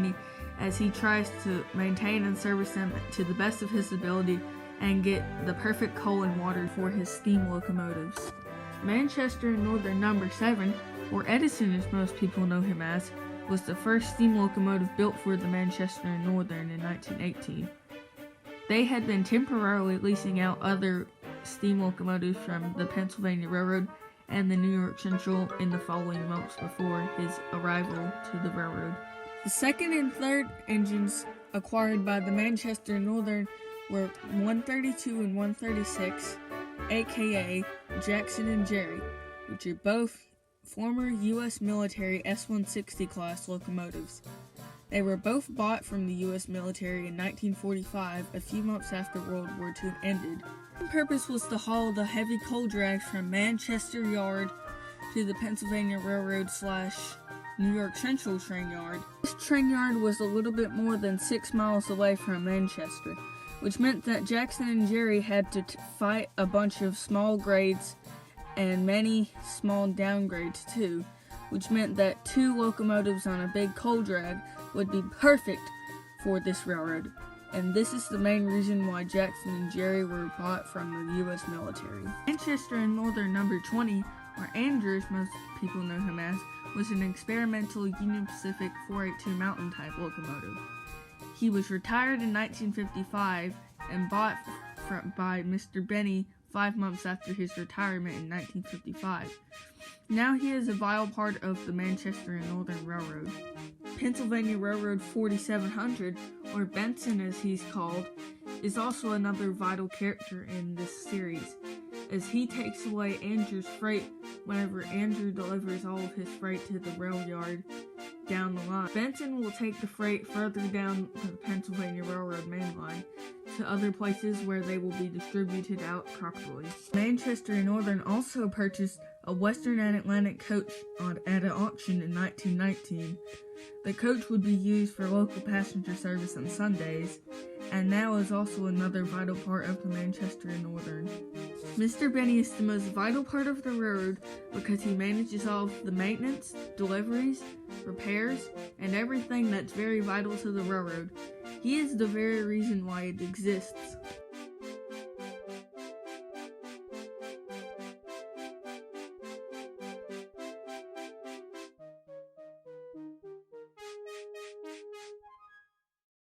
Benny as he tries to maintain and service them to the best of his ability and get the perfect coal and water for his steam locomotives. Manchester and Northern No. 7, or Edison as most people know him as, was the first steam locomotive built for the Manchester and Northern in 1918. They had been temporarily leasing out other steam locomotives from the Pennsylvania Railroad and the New York Central in the following months before his arrival to the railroad. The second and third engines acquired by the Manchester and Northern were 132 and 136, aka Jackson and Jerry, which are both former U.S. military S-160 class locomotives. They were both bought from the U.S. military in 1945, a few months after World War II ended. The purpose was to haul the heavy coal drags from Manchester Yard to the Pennsylvania Railroad / New York Central train yard. This train yard was a little bit more than 6 miles away from Manchester, which meant that Jackson and Jerry had to fight a bunch of small grades and many small downgrades too, which meant that 2 locomotives on a big coal drag would be perfect for this railroad. And this is the main reason why Jackson and Jerry were bought from the U.S. military. Manchester and Northern No. 20, or Andrews most people know him as, was an experimental Union Pacific 482 Mountain type locomotive. He was retired in 1955 and bought by Mr. Benny 5 months after his retirement in 1955. Now he is a vital part of the Manchester and Northern Railroad. Pennsylvania Railroad 4700, or Benson as he's called, is also another vital character in this series, as he takes away Andrew's freight whenever Andrew delivers all of his freight to the rail yard down the line. Benson will take the freight further down the Pennsylvania Railroad main line to other places where they will be distributed out properly. Manchester and Northern also purchased a Western and Atlantic coach at an auction in 1919. The coach would be used for local passenger service on Sundays, and now is also another vital part of the Manchester and Northern. Mr. Benny is the most vital part of the railroad because he manages all of the maintenance, deliveries, repairs, and everything that's very vital to the railroad. He is the very reason why it exists.